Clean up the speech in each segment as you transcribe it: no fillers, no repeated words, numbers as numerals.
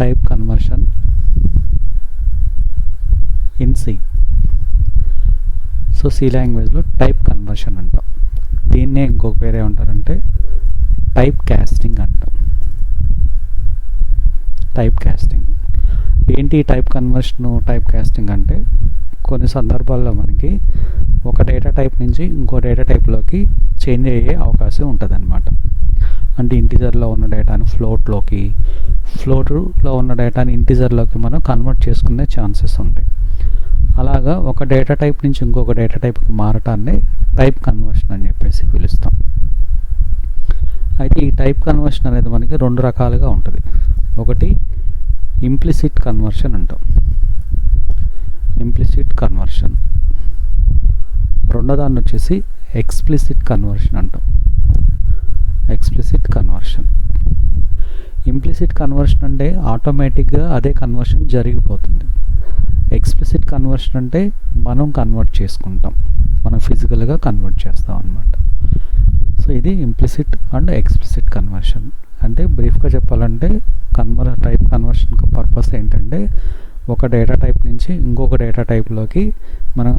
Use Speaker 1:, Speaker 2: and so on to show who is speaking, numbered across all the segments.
Speaker 1: Type conversion in C. So C లాంగ్వేజ్లో type conversion అంటాం. దీన్నే ఇంకొక పేరు ఏమంటారంటే టైప్ కాస్టింగ్ అంటాం. టైప్ కాస్టింగ్ ఏంటి? టైప్ కన్వర్షన్, టైప్ కాస్టింగ్ అంటే కొన్ని సందర్భాల్లో మనకి ఒక డేటా టైప్ నుంచి ఇంకో డేటా టైప్లోకి చేంజ్ అయ్యే అవకాశం ఉంటుంది అనమాట. అంటే ఇంటిజర్లో ఉన్న డేటాని ఫ్లోట్లోకి, ఫ్లోట్లో ఉన్న డేటాని ఇంటిజర్లోకి మనం కన్వర్ట్ చేసుకునే ఛాన్సెస్ ఉంటాయి. అలాగా ఒక డేటా టైప్ నుంచి ఇంకొక డేటా టైప్కి మారటాన్ని టైప్ కన్వర్షన్ అని చెప్పేసి పిలుస్తాం. అయితే ఈ టైప్ కన్వర్షన్ అనేది మనకి రెండు రకాలుగా ఉంటుంది. ఒకటి ఇంప్లిసిట్ కన్వర్షన్ అంటాం, ఇంప్లిసిట్ కన్వర్షన్. రెండో దాన్ని వచ్చేసి ఎక్స్ప్లిసిట్ కన్వర్షన్ అంటాం, ఎక్స్ప్లిసిట్ కన్వర్షన్. ఇంప్లిసిట్ కన్వర్షన్ అంటే ఆటోమేటిక్గా అదే కన్వర్షన్ జరిగిపోతుంది. ఎక్స్ప్లిసిట్ కన్వర్షన్ అంటే మనం కన్వర్ట్ చేసుకుంటాం, మనం ఫిజికల్గా కన్వర్ట్ చేస్తాం అన్నమాట. సో ఇది ఇంప్లిసిట్ అండ్ ఎక్స్ప్లిసిట్ కన్వర్షన్. అంటే బ్రీఫ్గా చెప్పాలంటే టైప్ కన్వర్షన్ పర్పస్ ఏంటంటే ఒక డేటా టైప్ నుంచి ఇంకొక డేటా టైప్లోకి మనం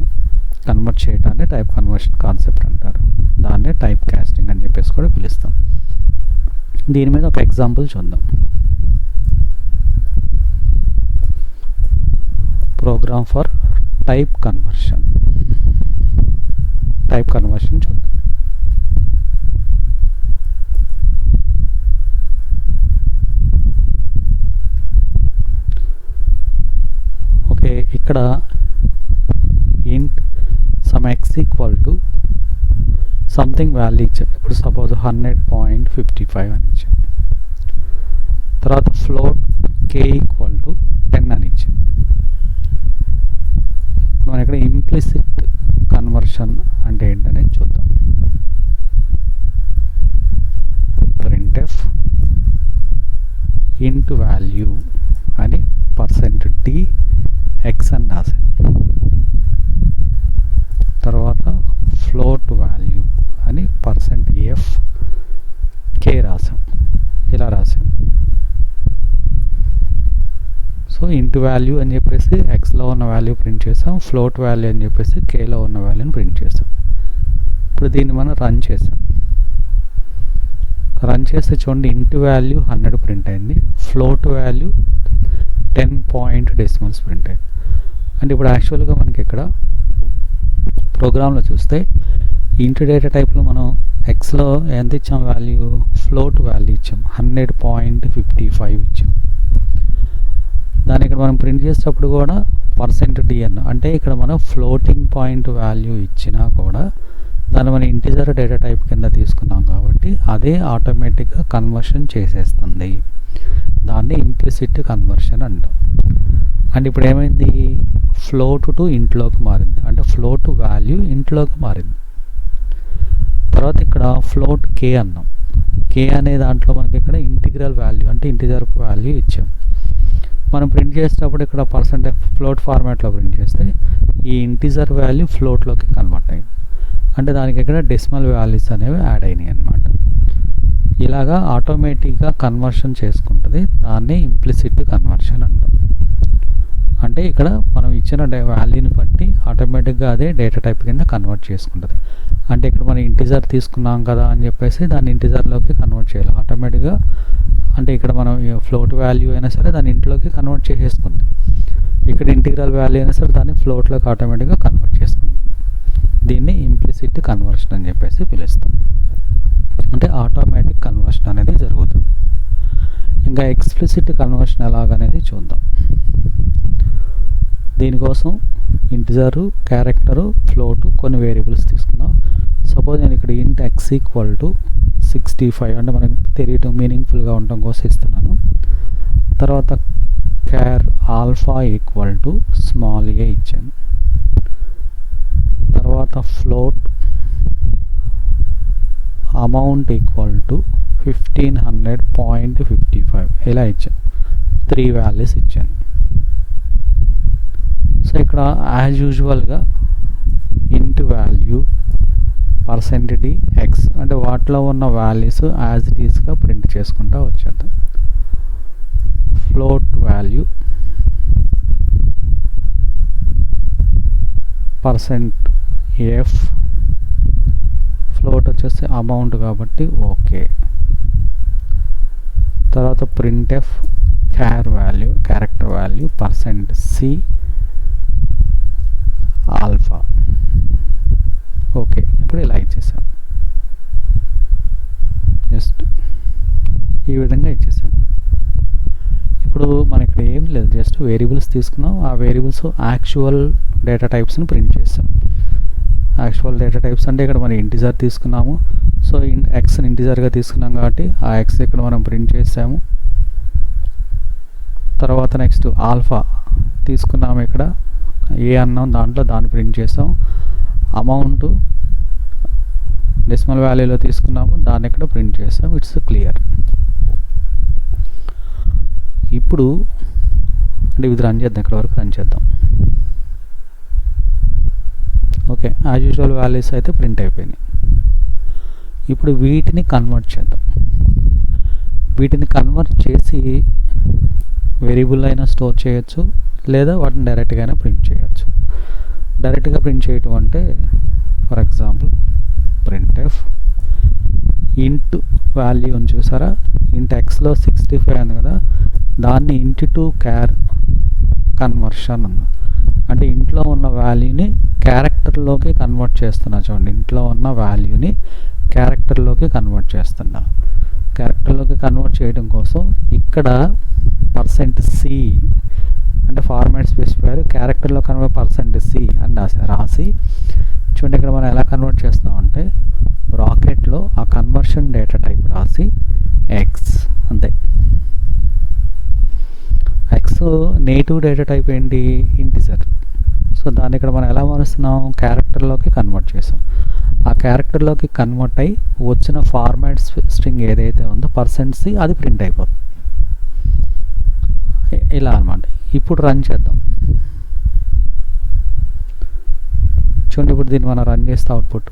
Speaker 1: కన్వర్ట్ చేయడాన్ని టైప్ కన్వర్షన్ కాన్సెప్ట్ అంటారు. దాన్నే టైప్ కాస్టింగ్ అని చెప్పేసి కూడా పిలుస్తాం. దీని మీద ఒక ఎగ్జాంపుల్ చూద్దాం. Program for type conversion. Type conversion చూద్దాం. ఓకే, ఇక్కడ int sum X equal to something value ఇచ్చాం. ఇప్పుడు సపోజ్ 100.55 అని ఇచ్చాం. తర్వాత ఫ్లోట్ కే ఈక్వల్ టు 10 అని ఇచ్చాం. ఇప్పుడు మనం ఇక్కడ ఇంప్లిసిట్ కన్వర్షన్ అంటే ఏంటనేది చూద్దాం. ప్రింట్ఎఫ్ ఇంట్ వాల్యూ అని %d x అని రాసాం. తర్వాత ఫ్లోట్ వాల్యూ అని %f k రాసాం. ఇలా రాసాం. సో ఇంట్ వాల్యూ అని చెప్పేసి ఎక్స్లో ఉన్న వాల్యూ ప్రింట్ చేసాం, ఫ్లోట్ వాల్యూ అని చెప్పేసి కేలో ఉన్న వాల్యూని ప్రింట్ చేసాం. ఇప్పుడు దీన్ని మనం రన్ చేసాం. రన్ చేస్తే చూడండి, ఇంట్ వాల్యూ 100 ప్రింట్ అయింది, float value 10 point decimals print అయింది. అంటే ఇప్పుడు యాక్చువల్గా మనకి ఇక్కడ ప్రోగ్రాంలో చూస్తే ఇంట్ డేటా టైప్లో మనం ఎక్స్లో ఎంత ఇచ్చాం వాల్యూ? ఫ్లోట్ వాల్యూ ఇచ్చాం, 100.55 ఇచ్చాం. దాన్ని ఇక్కడ మనం ప్రింట్ చేసేటప్పుడు కూడా %d అన్నాం. అంటే ఇక్కడ మనం ఫ్లోటింగ్ పాయింట్ వాల్యూ ఇచ్చినా కూడా దాన్ని మనం ఇంటిజర్ డేటా టైప్ కింద తీసుకున్నాం కాబట్టి అదే ఆటోమేటిక్గా కన్వర్షన్ చేసేస్తుంది. దాన్ని ఇంప్లిసిట్ కన్వర్షన్ అంటాం. అండ్ ఇప్పుడు ఏమైంది? ఫ్లోట్ టు ఇంట్లోకి మారింది, అంటే ఫ్లోట్ వాల్యూ ఇంట్లోకి మారింది. తర్వాత ఇక్కడ ఫ్లోట్ కే అన్నాం. కే అనే దాంట్లో మనకి ఇక్కడ ఇంటిగ్రల్ వాల్యూ అంటే ఇంటిజర్ వాల్యూ ఇచ్చాం. మనం ప్రింట్ చేసేటప్పుడు ఇక్కడ ఫ్లోట్ ఫార్మాట్లో ప్రింట్ చేస్తే ఈ ఇంటిజర్ వాల్యూ ఫ్లోట్లోకి కన్వర్ట్ అయింది. అంటే దానికి ఇక్కడ డెసిమల్ వాల్యూస్ అనేవి యాడ్ అయినాయి అన్నమాట. ఇలాగా ఆటోమేటిక్గా కన్వర్షన్ చేసుకుంటుంది. దాన్ని ఇంప్లిసిట్ కన్వర్షన్ అంటాం. అంటే ఇక్కడ మనం ఇచ్చిన వాల్యూని బట్టి ఆటోమేటిక్గా అదే డేటా టైప్ కింద కన్వర్ట్ చేసుకుంటుంది. అంటే ఇక్కడ మనం ఇంటిజర్ తీసుకున్నాం కదా అని చెప్పేసి దాన్ని ఇంటిజర్లోకి కన్వర్ట్ చేయాలి ఆటోమేటిక్గా. అంటే ఇక్కడ మనం ఫ్లోట్ వాల్యూ అయినా సరే దాన్ని ఇంట్లోకి కన్వర్ట్ చేసేసుకుంది. ఇక్కడ ఇంటిగ్రల్ వాల్యూ అయినా సరే దాన్ని ఫ్లోట్లోకి ఆటోమేటిక్గా కన్వర్ట్ చేసుకుంది. దీన్ని ఇంప్లిసిట్ కన్వర్షన్ అని చెప్పేసి పిలుస్తాం. అంటే ఆటోమేటిక్ కన్వర్షన్ అనేది జరుగుతుంది. ఇంకా ఎక్స్ప్లిసిట్ కన్వర్షన్ ఎలాగనేది చూద్దాం. దీనికోసం ఇంటిజరు, క్యారెక్టరు, ఫ్లోటు కొన్ని వేరియబుల్స్ తీసుకుందాం. సపోజ్ నేను ఇక్కడ ఇంట్ ఎక్స్ ఈక్వల్ టు 65 అంటే మనకి తెలియటం మీనింగ్ఫుల్గా ఉండటం కోసం ఇస్తున్నాను. తర్వాత క్యార్ ఆల్ఫా ఈక్వల్ టు స్మాల్ ఏ ఇచ్చాను. తర్వాత ఫ్లోట్ అమౌంట్ ఈక్వల్ టు 1500.55 ఇలా ఇచ్చాను. 3 వాల్యూస్ ఇచ్చాను. సో ఇక్కడ యాజ్ యూజువల్గా ఇంట్ వాల్యూ %d x అంటే వాటిలో ఉన్న వాల్యూస్ యాజ్ ఇట్ ఈస్గా ప్రింట్ చేసుకుంటూ వచ్చేద్దాం. ఫ్లోట్ %f ఫ్లోట్ వచ్చేసి అమౌంట్ కాబట్టి ఓకే. తర్వాత printf character value %c alpha. Okay, ఇప్పుడు ఇలా ఇచ్చేసాం. జస్ట్ ఈ విధంగా ఇచ్చేసాం. ఇప్పుడు మనకి ఇక్కడ ఏం లేదు, జస్ట్ వేరియబుల్స్ తీసుకున్నాం. ఆ వేరియబుల్స్ యాక్చువల్ డేటా టైప్స్ని ప్రింట్ చేసాం. యాక్చువల్ డేటా టైప్స్ అంటే ఇక్కడ మనం ఇంటిజర్ తీసుకున్నాము. సో ఎక్స్ని ఇంటిజర్గా తీసుకున్నాం కాబట్టి ఆ ఎక్స్ ఇక్కడ మనం ప్రింట్ చేసాము. తర్వాత నెక్స్ట్ ఆల్ఫా తీసుకున్నాము, ఇక్కడ ఏ అన్నాం దాంట్లో దాన్ని ప్రింట్ చేసాం. అమౌంట్ డెసిమల్ వాల్యూలో తీసుకున్నాము, దాన్ని ఇక్కడ ప్రింట్ చేసాం. It's clear. ఇప్పుడు అంటే ఇది రన్ చేద్దాం, ఇక్కడ వరకు రన్ చేద్దాం. ఓకే, యాజ్ యూజువల్ వాల్యూస్ అయితే ప్రింట్ అయిపోయినాయి. ఇప్పుడు వీటిని కన్వర్ట్ చేద్దాం. వీటిని కన్వర్ట్ చేసి వేరియబుల్ అయినా స్టోర్ చేయొచ్చు, లేదా వాటిని డైరెక్ట్గా అయినా ప్రింట్ చేయొచ్చు. డైరెక్ట్గా ప్రింట్ చేయటం అంటే ఫర్ ఎగ్జాంపుల్ printf ఇంట్ వాల్యూ అని చూసారా, ఇంట్ ఎక్స్లో 65 ఉంది కదా, దాన్ని ఇంటూ క్యార్ కన్వర్షన్ ఉంది. అంటే ఇంట్లో ఉన్న వాల్యూని క్యారెక్టర్లోకి కన్వర్ట్ చేస్తున్నా. చూడండి, ఇంట్లో ఉన్న వాల్యూని క్యారెక్టర్లోకి కన్వర్ట్ చేస్తున్నా. క్యారెక్టర్లోకి కన్వర్ట్ చేయడం కోసం ఇక్కడ %c అంటే ఫార్మాట్ స్పెసిఫైయర్ క్యారెక్టర్లో కన్వర్ట్ %c అని రాసి చూడండి, ఇక్కడ మనం ఎలా కన్వర్ట్ చేస్తామంటే బ్రాకెట్లో ఆ కన్వర్షన్ డేటా టైప్ రాసి ఎక్స్, అంతే. ఎక్స్ నేటివ్ డేటా టైప్ ఏంటి, ఇంటిజర్. సో దాన్ని ఇక్కడ మనం ఎలా మారుస్తున్నాం, క్యారెక్టర్లోకి కన్వర్ట్ చేసాం. ఆ క్యారెక్టర్లోకి కన్వర్ట్ అయ్యి వచ్చిన ఫార్మాట్ స్ట్రింగ్ ఏదైతే ఉందో %c అది ప్రింట్ అయిపోతుంది. ఇలా అనమాట. ఇప్పుడు రన్ చేద్దాం. చూడండి, ఇప్పుడు దీన్ని మనం రన్ చేస్తే అవుట్పుట్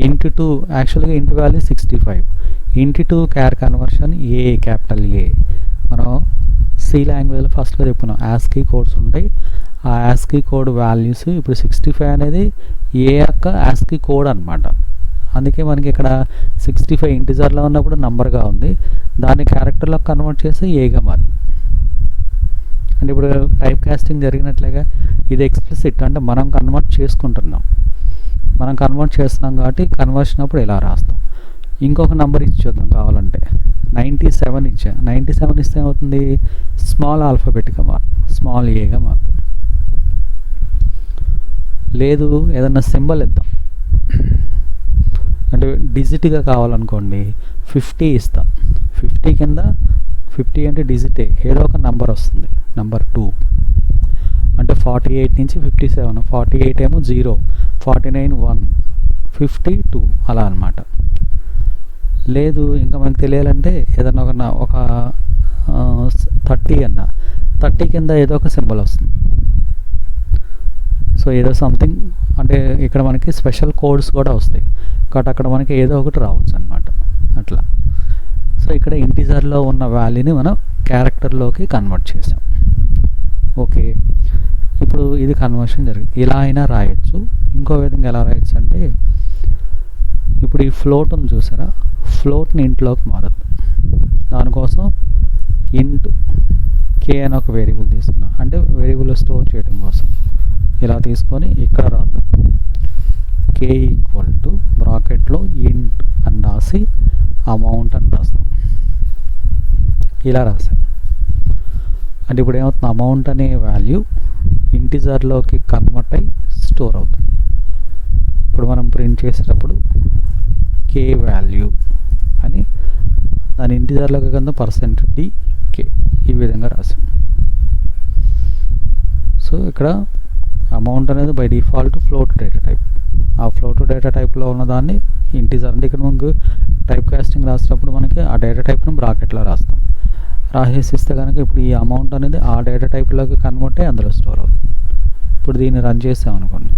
Speaker 1: ఇంటూ యాక్చువల్గా int value 65, int char conversion A, capital A. మనం సి లాంగ్వేజ్లో ఫస్ట్లో చెప్పుకున్నాం యాస్కీ కోడ్స్ ఉంటాయి. ఆ యాస్కీ కోడ్ వాల్యూస్ ఇప్పుడు 65 అనేది ఏ యొక్క యాస్కీ కోడ్ అనమాట. అందుకే మనకి ఇక్కడ 65 ఇంటిజర్లో ఉన్నప్పుడు నంబర్గా ఉంది, దాన్ని క్యారెక్టర్లో కన్వర్ట్ చేసి ఏగా మారింది. అంటే ఇప్పుడు టైప్ కాస్టింగ్ జరిగినట్లుగా ఇది ఎక్స్ప్లిసిట్, అంటే మనం కన్వర్ట్ చేసుకుంటున్నాం. మనం కన్వర్ట్ చేస్తున్నాం కాబట్టి కన్వర్షన్ అప్పుడు ఇలా రాస్తాం. ఇంకొక నెంబర్ ఇచ్చి చూద్దాం కావాలంటే. 97 ఇచ్చా. 97 ఇస్తే ఏమవుతుంది, స్మాల్ ఆల్ఫాబెట్గా మారుతుంది, స్మాల్ ఏగా మారుతుంది. లేదు ఏదన్నా సింబల్ ఇద్దాం, అంటే డిజిట్గా కావాలనుకోండి 50 ఇస్తాం. 50 కింద 50 అంటే డిజిటే, ఏదో ఒక నెంబర్ వస్తుంది, నెంబర్ 2. అంటే 48 నుంచి 57, 48 ఏమో 0, 49 1, 50 2 అలా అనమాట. లేదు ఇంకా మనకు తెలియాలంటే ఏదన్నా ఒక 30 అన్న, 30 కింద ఏదో ఒక సింబల్ వస్తుంది. సో ఏదో సంథింగ్, అంటే ఇక్కడ మనకి స్పెషల్ కోడ్స్ కూడా వస్తాయి కాబట్టి అక్కడ మనకి ఏదో ఒకటి రావచ్చు అనమాట అట్లా. సో ఇక్కడ ఇంటిజర్లో ఉన్న వాల్యూని మనం క్యారెక్టర్లోకి కన్వర్ట్ చేసాం. ఓకే, ఇప్పుడు ఇది కన్వర్షన్ జరిగింది. ఇలా అయినా రాయొచ్చు. ఇంకో విధంగా ఎలా రాయొచ్చు అంటే ఇప్పుడు ఈ ఫ్లోట్ ఉంది చూసారా, ఫ్లోట్ని ఇంట్లోకి మారద్దు. దానికోసం ఇంట్ కే అని ఒక వేరియబుల్ తీసుకున్నాం, అంటే వేరియబుల్ స్టోర్ చేయడం కోసం. ఇలా తీసుకొని ఇక్కడ రాద్దాం, కే ఈక్వల్ టు బ్రాకెట్లో ఇంట్ అని రాసి అమౌంట్ అని రాస్తాం. ఇలా రాసాం. అంటే ఇప్పుడు ఏమవుతుంది, అమౌంట్ అనే వాల్యూ ఇంటిజర్లోకి కన్వర్ట్ అయ్యి స్టోర్ అవుతుంది. ఇప్పుడు మనం ప్రింట్ చేసేటప్పుడు కే వాల్యూ అని దాని ఇంటిజర్లోకి కింద %dk ఈ విధంగా రాసాం. సో ఇక్కడ అమౌంట్ అనేది by default float data type. ఆ ఫ్లోట్ డేటా టైప్లో ఉన్నదాన్ని ఇంటిజర్, అంటే ఇక్కడ మనకు టైప్ కాస్టింగ్ రాసేటప్పుడు మనకి ఆ డేటా టైప్ను బ్రాకెట్లో రాస్తాం. రాసేసిస్తే కనుక ఇప్పుడు ఈ అమౌంట్ అనేది ఆ డేటా టైప్లోకి కన్వర్ట్ అయ్యి అందులో స్టోర్ అవుతుంది. ఇప్పుడు దీన్ని రన్ చేసామనుకోండి,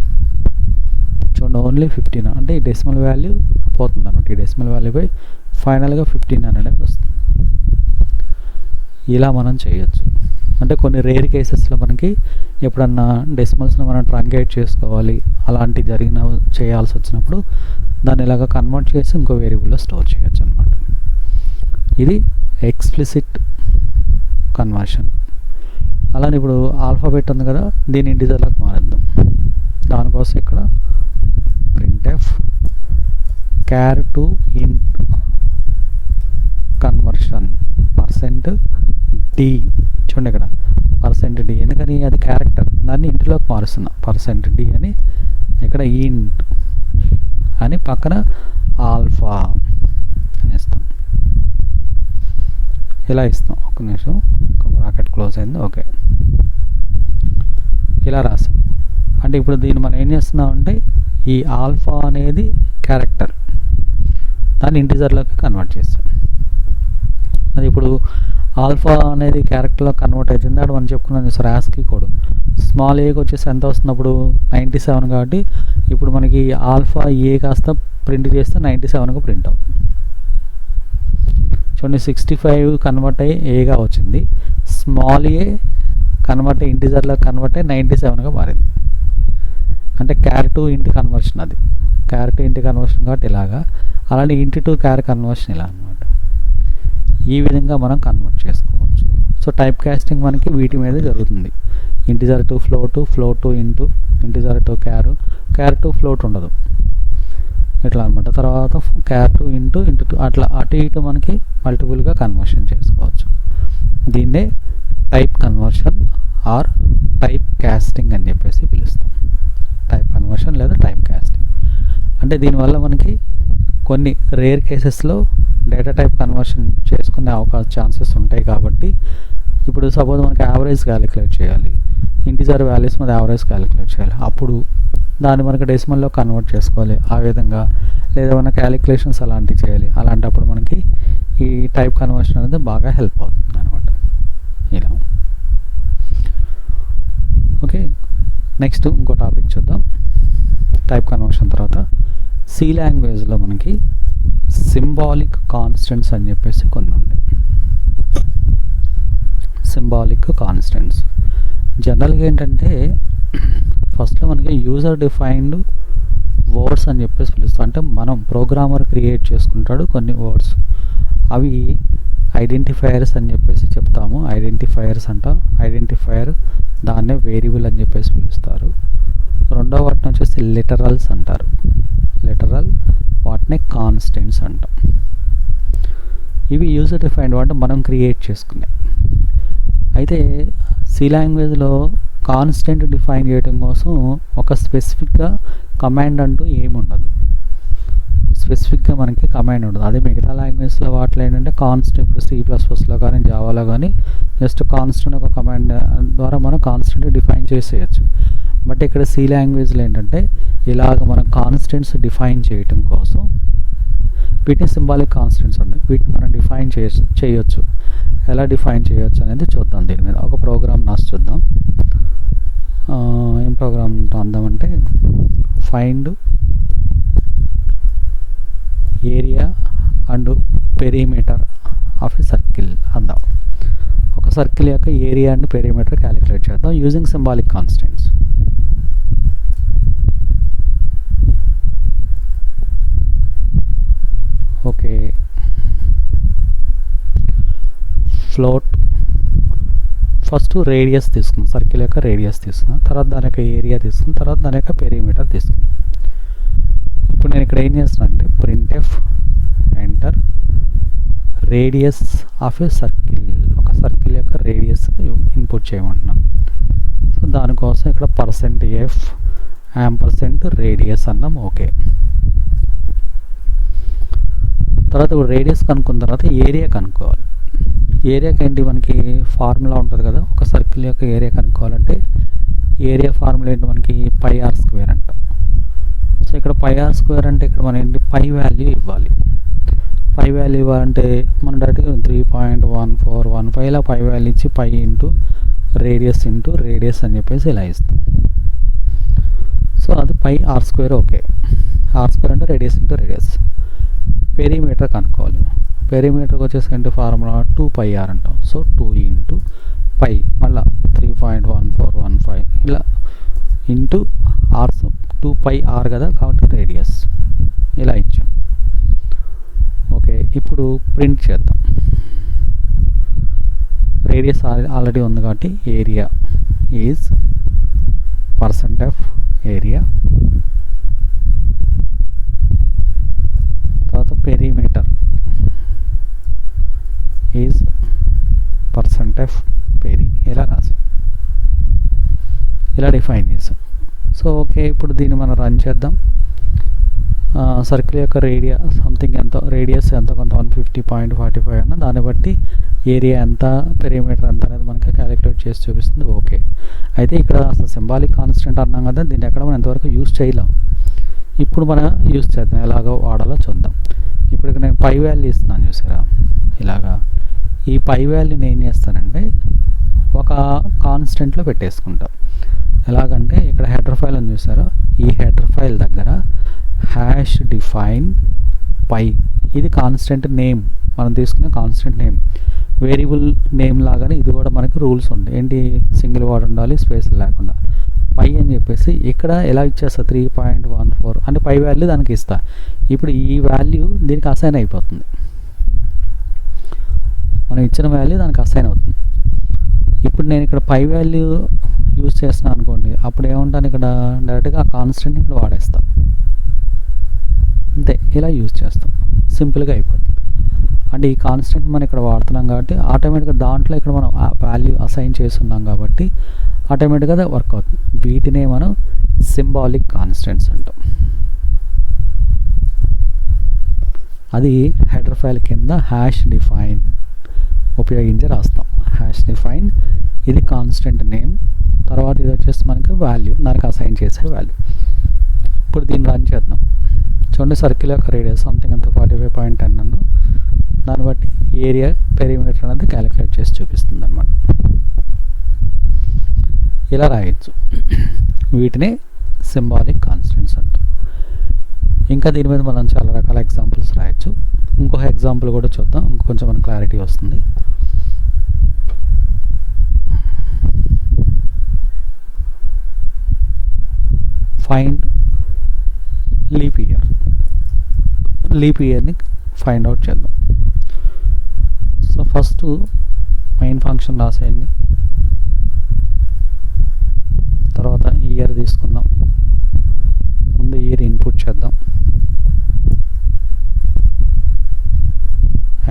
Speaker 1: చూడండి ఓన్లీ 15, అంటే ఈ డెసిమల్ వాల్యూ పోతుంది అనమాట. ఈ డెసిమల్ వాల్యూ పై ఫైనల్గా 15 అనేది వస్తుంది. ఇలా మనం చేయొచ్చు. అంటే కొన్ని రేర్ కేసెస్లో మనకి ఎప్పుడన్నా డెసిమల్స్ని మనం ట్రంకేట్ చేసుకోవాలి అలాంటి చేయాల్సి వచ్చినప్పుడు దాన్ని ఇలాగ కన్వర్ట్ చేసి ఇంకో వేరియబుల్లో స్టోర్ చేయొచ్చు అనమాట. ఇది ఎక్స్ప్లిసిట్ కన్వర్షన్. అలానే ఇప్పుడు ఆల్ఫాబెట్ ఉంది కదా, దీని ఇంటిజర్లకు మారేద్దాం. దానికోసం ఇక్కడ printf char to int conversion %d. చూడండి ఇక్కడ %d, ఎందుకని అది క్యారెక్టర్, దాన్ని ఇంటిలోకి మారుస్తున్నా. %d అని ఇక్కడ ఇంట్ అని పక్కన ఆల్ఫా అని ఇస్తాం. ఇలా ఇస్తాం. ఒక నిమిషం, బ్రాకెట్ క్లోజ్ అయింది. ఓకే, ఇలా రాసాం. అంటే ఇప్పుడు దీన్ని మనం ఏం చేస్తున్నాం అంటే ఈ ఆల్ఫా అనేది క్యారెక్టర్, దాన్ని ఇంటిజర్లోకి కన్వర్ట్ చేస్తాం. అది ఇప్పుడు ఆల్ఫా అనేది క్యారెక్టర్లో కన్వర్ట్ అవుతుంది. అక్కడ మనం చెప్పుకున్నాం సార్ యాస్కీ కోడ్. స్మాల్ ఏకి వచ్చేసి ఎంత వస్తున్నప్పుడు 97 కాబట్టి ఇప్పుడు మనకి ఆల్ఫా ఏ కాస్త ప్రింట్ చేస్తే 97గా ప్రింట్ అవుతుంది. చూడండి 65 కన్వర్ట్ అయ్యి ఏగా వచ్చింది, స్మాల్ ఏ కన్వర్ట్ అయ్యి ఇంటిజర్లో కన్వర్ట్ అయ్యి 97గా మారింది. అంటే క్యార్ టు ఇంటి కన్వర్షన్, అది క్యార్ టు ఇంటి కన్వర్షన్ కాబట్టి ఇలాగా. అలానే ఇంటి టు క్యార్ కన్వర్షన్ ఇలా అనమాట. ఈ విధంగా మనం కన్వర్ట్ చేసుకోవచ్చు. సో టైప్ కాస్టింగ్ మనకి వీటి మీద జరుగుతుంది. Integer to float, float to int, integer to char, char to float ఉండదు ఇట్లా అనమాట. తర్వాత char to int, int to, అట్లా అటు ఇటు మనకి మల్టిపుల్గా కన్వర్షన్ చేసుకోవచ్చు. దీన్నే type conversion or type casting అని చెప్పేసి పిలుస్తాం. టైప్ కన్వర్షన్ లేదా టైప్ కాస్టింగ్ అంటే దీనివల్ల మనకి కొన్ని రేర్ కేసెస్లో డేటా టైప్ కన్వర్షన్ చేసుకునే ఛాన్సెస్ ఉంటాయి. కాబట్టి ఇప్పుడు సపోజ్ మనకి యావరేజ్ క్యాలిక్యులేట్ చేయాలి, ఇంటిజర్ వాల్యూస్ మీద యావరేజ్ క్యాలిక్యులేట్ చేయాలి, అప్పుడు దాన్ని మనకి డెసిమల్లో కన్వర్ట్ చేసుకోవాలి ఆ విధంగా, లేదా ఏమైనా క్యాలిక్యులేషన్స్ అలాంటివి చేయాలి. అలాంటప్పుడు మనకి ఈ టైప్ కన్వర్షన్ అనేది బాగా హెల్ప్ అవుతుంది అనమాట. ఇలా ఓకే, నెక్స్ట్ ఇంకో టాపిక్ చూద్దాం. టైప్ కన్వర్షన్ తర్వాత సి లాంగ్వేజ్లో మనకి సింబాలిక్ కాన్స్టెంట్స్ అని చెప్పేసి కొన్ని ఉంటాయి. సింబాలిక్ కాన్స్టెంట్స్ జనరల్గా ఏంటంటే ఫస్ట్లో మనకి యూజర్ డిఫైన్డ్ వర్డ్స్ అని చెప్పేసి పిలుస్తాం. అంటే మనం ప్రోగ్రామర్ క్రియేట్ చేసుకుంటాడు కొన్ని వర్డ్స్, అవి ఐడెంటిఫైయర్స్ అని చెప్పేసి చెప్తాము. ఐడెంటిఫైయర్స్ అంట. ఐడెంటిఫైయర్ దాన్నే వేరియబుల్ అని చెప్పేసి పిలుస్తారు. రెండవ వాటిని వచ్చేసి లిటరల్స్ అంటారు. లిటరల్ వాటినే కాన్స్టెంట్స్ అంటాం. ఇవి యూజర్ డిఫైన్డ్ అంటే మనం క్రియేట్ చేసుకునే. అయితే సి లాంగ్వేజ్లో కాన్స్టెంట్ డిఫైన్ చేయడం కోసం ఒక స్పెసిఫిక్గా కమాండ్ అంటూ ఏముండదు. స్పెసిఫిక్గా మనకి కమాండ్ ఉండదు. అదే మిగతా లాంగ్వేజ్లో వాటిలో ఏంటంటే కాన్స్టెంట్, ఇప్పుడు C++లో కానీ జావాలో కానీ జస్ట్ కాన్స్టెంట్ ఒక కమాండ్ ద్వారా మనం కాన్స్టెంట్ డిఫైన్ చేసేయచ్చు. బట్ ఇక్కడ సి లాంగ్వేజ్లో ఏంటంటే ఇలాగ మనం కాన్స్టెంట్స్ డిఫైన్ చేయటం కోసం వీటిని సింబాలిక్ కాన్స్టెంట్స్ ఉన్నాయి. వీటిని మనం డిఫైన్ చేయొచ్చు. ఎలా డిఫైన్ చేయొచ్చు అనేది చూద్దాం. దీని మీద ఒక ప్రోగ్రామ్ రాసి చూద్దాం. ఏం ప్రోగ్రామ్ రాద్దామంటే find area and perimeter of a circle అందాం. ఒక సర్కిల్ యొక్క ఏరియా అండ్ పెరిమీటర్ క్యాలిక్యులేట్ చేద్దాం using symbolic constants. Okay, float first radius తీసుకుందాం, సర్కిల్ యొక్క రేడియస్ తీసుకుందాం, తర్వాత దాని యొక్క ఏరియా తీసుకుందాం, తర్వాత దాని యొక్క పెరిమీటర్ తీసుకుందాం. ఇప్పుడు నేను ఇక్కడ ఏం చేస్తున్నాను అంటే printf enter radius of a circle, ఒక సర్కిల్ యొక్క రేడియస్ ఇన్పుట్ చేయమంటున్నాం. సో దానికోసం ఇక్కడ %f &రేడియస్ అన్నాం. ఓకే, తర్వాత రేడియస్ కనుక్కున్న తర్వాత ఏరియా కనుక్కోవాలి. ఏరియాకి ఏంటి మనకి ఫార్ములా ఉంటుంది కదా, ఒక సర్కిల్ యొక్క ఏరియా కనుక్కోవాలంటే ఏరియా ఫార్ములా ఏంటి మనకి πr² అంటాం. సో ఇక్కడ πr² అంటే ఇక్కడ మనం ఏంటి పై వాల్యూ ఇవ్వాలి. పై వాల్యూ ఇవ్వాలంటే మనం డైరెక్ట్గా 3.1415 ఇలా పై వాల్యూ ఇచ్చి π ఇంటూ రేడియస్ అని చెప్పేసి ఇలా ఇస్తాం. సో అది πr². ఓకే, r² అంటే రేడియస్ ఇంటూ రేడియస్. పెరిమీటర్ కనుక్కోవాలి. పెరిమీటర్కి వచ్చేసి ఏంటి ఫార్ములా 2πr అంటాం. సో 2 ఇంటూ పై మళ్ళీ 3.1415 ఇలా ఇంటూ ఆర్ 2πr కదా, కాబట్టి రేడియస్ ఇలా ఇచ్చాం. ఓకే, ఇప్పుడు ప్రింట్ చేద్దాం. రేడియస్ ఆల్రెడీ ఉంది కాబట్టి area is percent of area, తర్వాత perimeter is percent of peri, ఇలా రాసాం, ఇలా డిఫైన్ చేసాం. సో ఓకే, ఇప్పుడు దీన్ని మనం రన్ చేద్దాం. సర్కిల్ యొక్క సంథింగ్ ఎంత రేడియస్ ఎంత కొంత 150.45 అన్న దాన్ని బట్టి ఏరియా ఎంత పెరిమీటర్ ఎంత అనేది మనకి క్యాలిక్యులేట్ చేసి చూపిస్తుంది. ఓకే, అయితే ఇక్కడ అసలు సింబాలిక్ కాన్స్టెంట్ అన్నాం కదా, దీన్ని ఎక్కడ మనం ఎంతవరకు యూజ్ చేయలేం. ఇప్పుడు మనం యూజ్ చేద్దాం, ఎలాగో వాడాలో చూద్దాం. ఇప్పుడు నేను పై వాల్యూ ఇస్తున్నాను చూసారా, ఇలాగా ఈ పై వాల్యూని ఏం చేస్తానంటే ఒక కాన్స్టెంట్లో పెట్టేసుకుంటాం. ఎలాగంటే ఇక్కడ హెడర్ ఫైల్ అని చూసారా, ఈ హెడర్ ఫైల్ దగ్గర హ్యాష్ డిఫైన్ పై, ఇది కాన్స్టెంట్ నేమ్, మనం తీసుకునే కాన్స్టెంట్ నేమ్. వేరియబుల్ నేమ్ లాగానే ఇది కూడా మనకి రూల్స్ ఉంటాయి. ఏంటి, సింగిల్ వర్డ్ ఉండాలి, స్పేస్ లేకుండా. పై అని చెప్పేసి ఇక్కడ ఎలా ఇచ్చేస్తా 3.14 అంటే పై వాల్యూ దానికి ఇస్తా. ఇప్పుడు ఈ వాల్యూ దీనికి అసైన్ అయిపోతుంది, మనం ఇచ్చిన వాల్యూ దానికి అసైన్ అవుతుంది. ఇప్పుడు నేను ఇక్కడ పై వాల్యూ యూజ్ చేస్తున్నాను అనుకోండి, అప్పుడు ఏముంటాను, ఇక్కడ డైరెక్ట్గా ఆ కాన్స్టెంట్ ఇక్కడ వాడేస్తాను అంతే, ఇలా యూజ్ చేస్తాం, సింపుల్గా అయిపోతుంది. అంటే ఈ కాన్స్టెంట్ మనం ఇక్కడ వాడుతున్నాం కాబట్టి ఆటోమేటిక్గా దాంట్లో ఇక్కడ మనం వాల్యూ అసైన్ చేస్తున్నాం కాబట్టి ఆటోమేటిక్గా అది వర్క్ అవుతుంది. వీటినే మనం సింబాలిక్ కాన్స్టెంట్స్ అంటాం. అది హెడర్ ఫైల్ కింద హ్యాష్ డిఫైన్ ఉపయోగించి రాస్తాం. హ్యాష్ డిఫైన్, ఇది కాన్స్టెంట్ నేమ్, తర్వాత ఇది వచ్చేసి మనకి వాల్యూ, దానికి అసైన్ చేసే వాల్యూ. ఇప్పుడు దీన్ని రన్ చేద్దాం. చూడండి, సర్కిల్ యొక్క రేడియస్ సంథింగ్ అంత 45.10 అన్న, దాన్ని బట్టి ఏరియా పెరిమీటర్ అనేది క్యాలిక్యులేట్ చేసి చూపిస్తుంది అనమాట. ఇలా రాయొచ్చు, వీటిని సింబాలిక్ కాన్స్టెంట్స్ అంటాం. ఇంకా దీని మీద మనం చాలా రకాల ఎగ్జాంపుల్స్ రాయొచ్చు. ఇంకొక ఎగ్జాంపుల్ కూడా చూద్దాం, ఇంకొంచెం మనకు క్లారిటీ వస్తుంది. ఫైండ్ లీప్ ఇయర్, లీప్ ఇయర్ని ఫైండ్ అవుట్ చేద్దాం. సో ఫస్ట్ మెయిన్ ఫంక్షన్ రాసేయండి, తర్వాత ఇయర్ తీసుకుందాం. ముందు ఇయర్ ఇన్పుట్ చేద్దాం,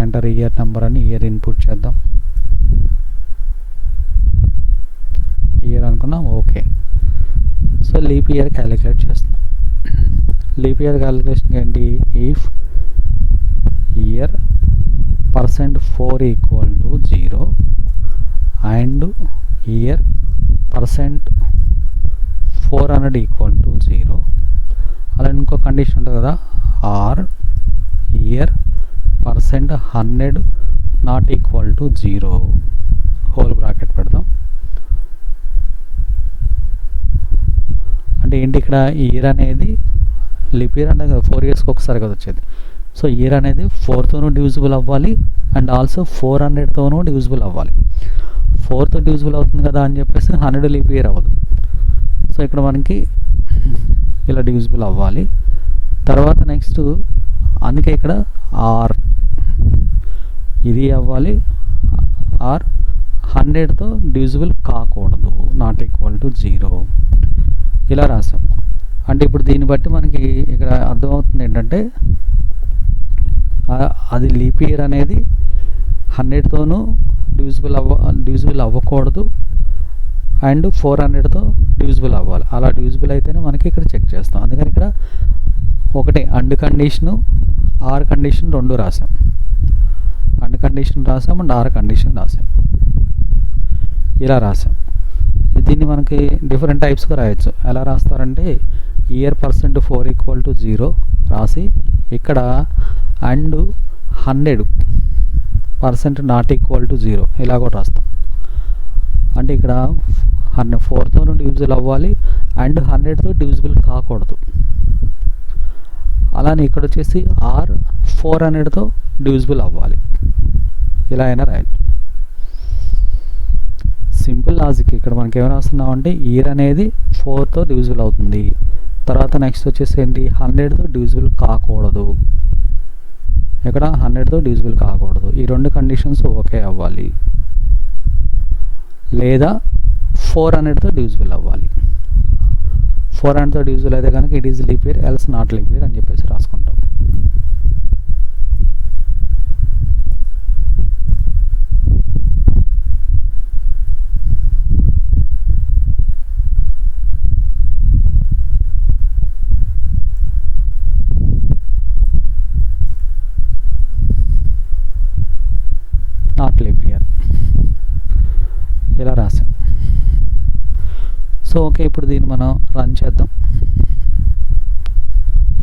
Speaker 1: ఎంటర్ ఇయర్ నెంబర్ అని ఇయర్ ఇన్పుట్ చేద్దాం. ఇయర్ అనుకున్నాం, okay. So leap year calculate చేస్తున్నాం. లీప్ ఇయర్ క్యాలిక్యులేషన్ ఏంటి, ఇఫ్ ఇయర్ %4 = 0 అండ్ ఇయర్ %400 = 0. అలా ఇంకో కండిషన్ ఉంటుంది కదా, ఆర్ ఇయర్ %100 ≠ 0 హోల్ బ్రాకెట్ పెడదాం. అంటే ఏంటి, ఇక్కడ ఇయర్ అనేది లీప్ ఇయర్ అంటే 4 ఇయర్స్కి ఒకసారి కదా వచ్చేది. సో ఇయర్ అనేది 4తోనూ డివిజిబుల్ అవ్వాలి అండ్ ఆల్సో 400తోనూ డివిజిబుల్ అవ్వాలి. 4తో డివిజిబుల్ అవుతుంది కదా అని చెప్పేసి 100 లీప్ ఇయర్ అవ్వదు. సో ఇక్కడ మనకి ఇలా డివిజిబుల్ అవ్వాలి. తర్వాత నెక్స్ట్ అందుకే ఇక్కడ ఆర్ ఇది అవ్వాలి, ఆర్ 100తో డివిజిబుల్ కాకూడదు, ≠ 0 ఇలా రాసాం. అంటే ఇప్పుడు దీన్ని బట్టి మనకి ఇక్కడ అర్థమవుతుంది ఏంటంటే అది లీప్ ఇయర్ అనేది 100తోనూ డివిజిబుల్ అవ్వకూడదు అండ్ 400తో డివిజిబుల్ అవ్వాలి. అలా డివిజిబుల్ అయితేనే మనకి ఇక్కడ చెక్ చేస్తాం. అందుకని ఇక్కడ ఒకటే అండ్ కండిషను ఆర్ కండిషన్ రెండు రాసాం. అండ్ కండిషన్ రాసాం అండ్ ఆర్ కండిషన్ రాసాం, ఇలా రాసాం. దీన్ని మనకి డిఫరెంట్ టైప్స్గా రాయొచ్చు. ఎలా రాస్తారంటే ఇయర్ %4 = 0 రాసి ఇక్కడ అండ్ 100% ≠ 0 ఇలా కూడా రాస్తాం. అంటే ఇక్కడ 4తోనూ డివిజిబుల్ అవ్వాలి అండ్ 100తో డివిజిబుల్ కాకూడదు. అలానే ఇక్కడ వచ్చేసి ఆర్ 400తో డివిజిబుల్ అవ్వాలి, ఇలా అయినా రాయొచ్చు. Simple logic. ఇక్కడ మనకి ఏం రాస్తున్నాం అంటే ఇయర్ అనేది 4తో డివిజిబుల్ అవుతుంది. తర్వాత నెక్స్ట్ వచ్చేసి ఏంటి, 100తో డివిజిబుల్ కాకూడదు. ఇక్కడ 100తో డివిజిబుల్ కాకూడదు. ఈ రెండు కండిషన్స్ ఓకే అవ్వాలి. లేదా 400తో డివిజిబుల్ అవ్వాలి. 400తో డివిజిబుల్ అయితే కనుక it is leap year, else not leap year అని చెప్పేసి రాసుకుంటాం. నాట్ లీప్ ఇయర్ ఇలా రాసాం. సో ఓకే, ఇప్పుడు దీన్ని మనం రన్ చేద్దాం.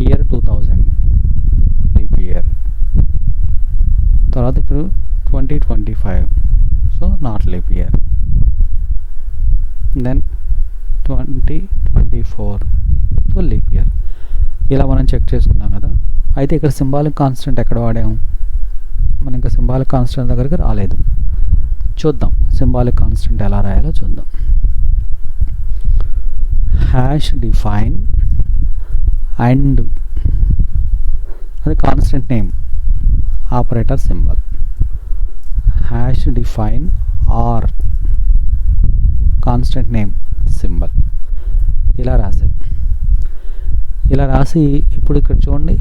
Speaker 1: Year 2000 leap year. తర్వాత ఇప్పుడు 2025, so not leap year. Then 2024, so leap year. ఇలా మనం చెక్ చేసుకున్నాం కదా. అయితే ఇక్కడ సింబాలిక్ కాన్స్టెంట్ ఎక్కడ వాడాము, మనం ఇంకా సింబాలిక్ కాన్స్టెంట్ దగ్గరికి రాలేదు. చూద్దాం సింబాలిక్ కాన్స్టెంట్ ఎలా రాయాలో చూద్దాం. హ్యాష్ డిఫైన్ అండ్ అది constant name operator symbol. Hash define or constant name symbol. ఇలా రాసాం. ఇలా రాసి ఇప్పుడు ఇక్కడ చూడండి,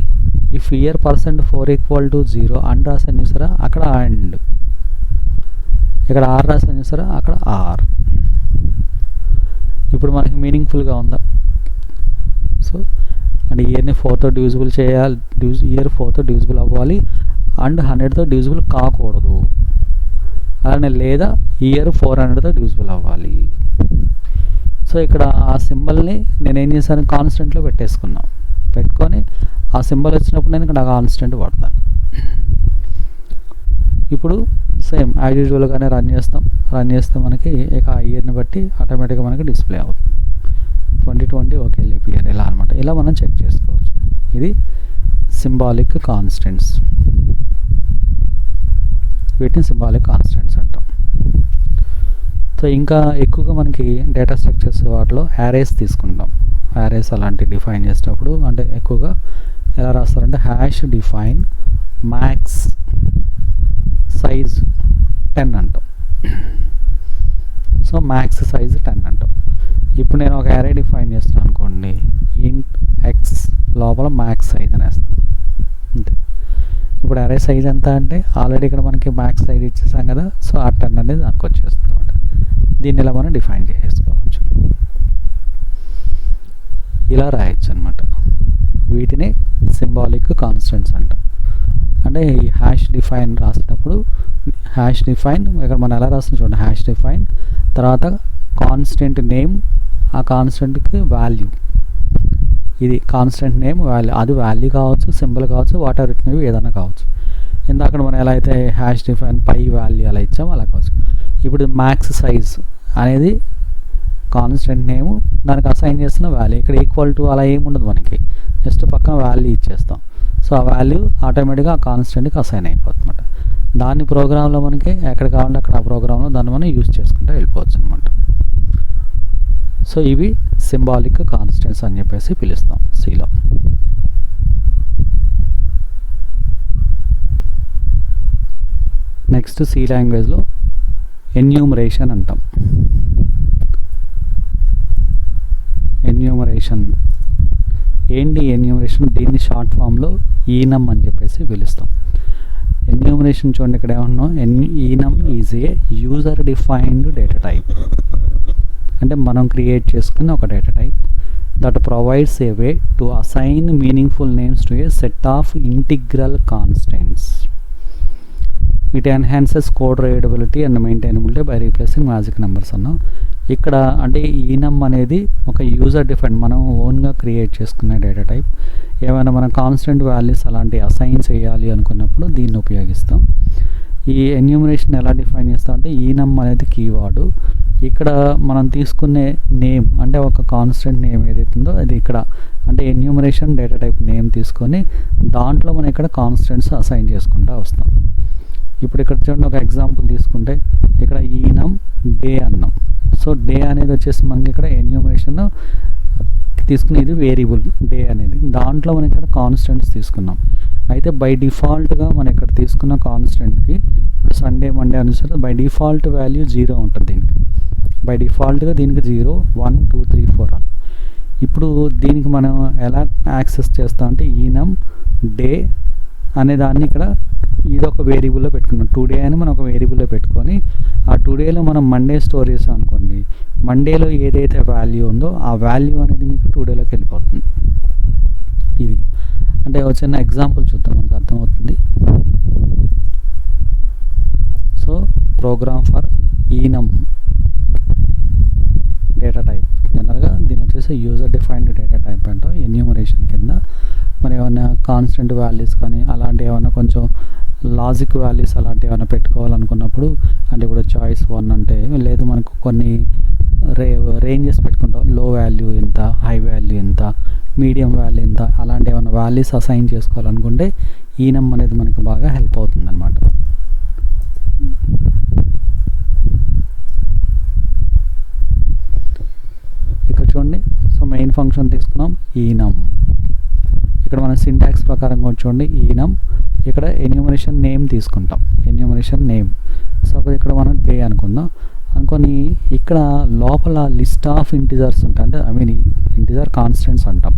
Speaker 1: ఇఫ్ ఇయర్ %4 = 0 అండ్ రాసాను చూసారా, అక్కడ అండ్. ఇక్కడ ఆర్ రాసాను చూసారా, అక్కడ ఆర్. ఇప్పుడు మనకి మీనింగ్ఫుల్గా ఉందా? సో అండ్ ఇయర్ని 4తో డివిజిబుల్ చేయాలి, ఇయర్ 4తో డివిజిబుల్ అవ్వాలి, అండ్ 100తో డివిజిబుల్ కాకూడదు. అలానే లేదా ఇయర్ 400తో డివిజిబుల్ అవ్వాలి. సో ఇక్కడ ఆ సింబల్ని నేనేం చేశాను, కాన్స్టెంట్లో పెట్టేసుకున్నాను. పెట్టుకొని ఆ సింబల్ వచ్చినప్పుడు నేను ఇక్కడ కాన్స్టెంట్ వాడతాను. ఇప్పుడు సేమ్ యాజ్ యూజువల్గానే రన్ చేస్తే మనకి ఇక ఆ ఇయర్ని బట్టి ఆటోమేటిక్గా మనకి డిస్ప్లే అవుతుంది. 2020 ఓకే లీప్ ఇయర్ ఇలా అనమాట. ఇలా మనం చెక్ చేసుకోవచ్చు. ఇది సింబాలిక్ కాన్స్టెంట్స్. వీటిని సింబాలిక్ కాన్స్టెంట్స్ అంటాం. సో ఇంకా ఎక్కువగా మనకి డేటా స్ట్రక్చర్స్ వాటిలో యారేస్ తీసుకుంటాం. యారేస్ అలాంటివి డిఫైన్ చేసేటప్పుడు అంటే ఎక్కువగా ఎలా రాస్తారంటే హ్యాష్ డిఫైన్ మ్యాక్స్ సైజ్ 10 అంటాం. సో మ్యాక్స్ సైజ్ 10 అంటాం. ఇప్పుడు నేను ఒక యారే డిఫైన్ చేస్తాను అనుకోండి, ఇంట్ ఎక్స్ లోపల మ్యాక్స్ సైజ్ అనేస్తాను అంతే. ఇప్పుడు అరే సైజ్ ఎంత అంటే ఆల్రెడీ ఇక్కడ మనకి మ్యాక్స్ సైజ్ ఇచ్చేసాం కదా, సో ఆ 10 అనేది దానికి వచ్చేస్తుంది అనమాట. దీన్ని ఇలా మనం డిఫైన్ చేసుకోవచ్చు. ఇలా రాయొచ్చు అనమాట. వీటిని సింబాలిక్ కాన్స్టెంట్స్ అంటాం. అంటే ఈ హ్యాష్ డిఫైన్ రాసేటప్పుడు హ్యాష్ డిఫైన్ ఇక్కడ మనం ఎలా రాస్తుంది చూడండి, హ్యాష్ డిఫైన్ తర్వాత కాన్స్టెంట్ నేమ్, ఆ కాన్స్టెంట్కి వాల్యూ. ఇది కాన్స్టెంట్ నేమ్ వాల్యూ, అది వాల్యూ కావచ్చు, సింబల్ కావచ్చు, వాట్ ఎవర్ ఇట్ మేబీ ఏదైనా కావచ్చు. ఇందాక మనం ఎలా అయితే హ్యాష్ డిఫైన్ పై వాల్యూ అలా ఇచ్చామో అలా కావచ్చు. ఇప్పుడు మ్యాక్స్ సైజ్ అనేది కాన్స్టెంట్ నేమ్, దానికి అసైన్ చేస్తున్న వాల్యూ. ఇక్కడ ఈక్వల్ టు అలా ఏముండదు మనకి, జస్ట్ పక్కన వాల్యూ ఇచ్చేస్తాం. సో ఆ వాల్యూ ఆటోమేటిక్గా ఆ కాన్స్టెంట్కి అసైన్ అయిపోతుంది అనమాట. దాన్ని ప్రోగ్రాంలో మనకి ఎక్కడ కావాలంటే అక్కడ ఆ ప్రోగ్రాంలో దాన్ని మనం యూజ్ చేసుకుంటూ వెళ్ళిపోవచ్చు అనమాట. సో ఇవి సింబాలిక్ కాన్స్టెంట్స్ అని చెప్పేసి పిలుస్తాం సిలో. నెక్స్ట్ సి లాంగ్వేజ్లో ఎన్యూమరేషన్ అంటాం. ఎన్యూమరేషన్ ఏంటి? ఎన్యూమరేషన్ దీన్ని షార్ట్ ఫామ్లో ఈనమ్ అని చెప్పేసి పిలుస్తాం. ఎన్యూమరేషన్ చూడండి, ఇక్కడ ఏమన్నా ఈనమ్ is a user defined data type. అంటే మనం క్రియేట్ చేసుకున్న ఒక data type that provides A way to assign meaningful names to A set of integral constants. It enhances code readability and maintainability by replacing magic numbers అన్నాం. ఇక్కడ అంటే ఈనమ్ అనేది ఒక user define, మనం ఓన్గా క్రియేట్ చేసుకునే డేటా టైప్. ఏమైనా మనం కాన్స్టెంట్ వాల్యూస్ అలాంటివి అసైన్ చేయాలి అనుకున్నప్పుడు దీన్ని ఉపయోగిస్తాం. ఈ ఎన్యూమరేషన్ ఎలా డిఫైన్ చేస్తాం అంటే ఈనమ్ అనేది కీవర్డ్. ఇక్కడ మనం తీసుకునే నేమ్ అంటే ఒక కాన్స్టెంట్ నేమ్ ఏదైతుందో అది ఇక్కడ అంటే ఎన్యూమరేషన్ డేటా టైప్ నేమ్ తీసుకొని దాంట్లో మనం ఇక్కడ కాన్స్టెంట్స్ అసైన్ చేసుకుంటూ వస్తాం. ఇప్పుడు ఇక్కడ చూడండి, ఒక ఎగ్జాంపుల్ తీసుకుంటే ఇక్కడ ఈనమ్ డే అన్నాం. సో డే అనేది వచ్చేసి మనకి ఇక్కడ ఎన్యూమరేషన్ తీసుకునేది వేరియబుల్ డే అనేది, దాంట్లో మనం ఇక్కడ కాన్స్టెంట్స్ తీసుకున్నాం. అయితే బై డిఫాల్ట్గా మనం ఇక్కడ తీసుకున్న కాన్స్టెంట్కి ఇప్పుడు సండే మండే అనుసరి బై డిఫాల్ట్ వాల్యూ 0 ఉంటుంది దీనికి. బై డిఫాల్ట్గా దీనికి 0 1 2 3 4 అలా. ఇప్పుడు దీనికి మనం ఎలా యాక్సెస్ చేస్తామంటే ఈనం డే అనే దాన్ని ఇక్కడ ఇది ఒక వేరియబుల్లో పెట్టుకున్నాం. టుడే అని మనం ఒక వేరియబుల్లో పెట్టుకొని ఆ టుడేలో మనం మండే స్టోర్ చేసాం అనుకోండి, మండేలో ఏదైతే వాల్యూ ఉందో ఆ వాల్యూ అనేది మీకు టుడేలోకి వెళ్ళిపోతుంది. ఇది అంటే ఒక చిన్న ఎగ్జాంపుల్ చూద్దాం, మనకు అర్థమవుతుంది. So program for enum data type, జనరల్గా దీని వచ్చేసి యూజర్ డిఫైన్డ్ డేటా టైప్ అంటాం. ఎన్యూమరేషన్ కింద మనం ఏమైనా కాన్స్టెంట్ వాల్యూస్ కానీ అలాంటి ఏమైనా కొంచెం లాజిక్ వాల్యూస్ అలాంటివి ఏమైనా పెట్టుకోవాలనుకున్నప్పుడు, అంటే ఇప్పుడు చాయిస్ 1 అంటే లేదు మనకు కొన్ని రేంజెస్ పెట్టుకుంటాం, లో వాల్యూ ఎంత, హై వాల్యూ ఎంత, మీడియం వాల్యూ ఎంత, అలాంటి ఏమైనా వాల్యూస్ అసైన్ చేసుకోవాలనుకుంటే ఈనం అనేది మనకు బాగా హెల్ప్ అవుతుంది అన్నమాట. ఇక్కడ చూడండి, సో మెయిన్ ఫంక్షన్ తీసుకున్నాం ఈనం. ఇక్కడ మన సింటాక్స్ ప్రకారం కూడా చూడండి ఈనం, ఇక్కడ ఎన్యూమరేషన్ నేమ్ తీసుకుంటాం, ఎన్యూమరేషన్ నేమ్. సపోజ్ ఇక్కడ మనం డే అనుకుందాం అనుకొని ఇక్కడ లోపల లిస్ట్ ఆఫ్ ఇంటిజర్స్ ఉంటాయి, అంటే ఐ మీన్ ఇంటిజర్ కాన్స్టెంట్స్ అంటాం.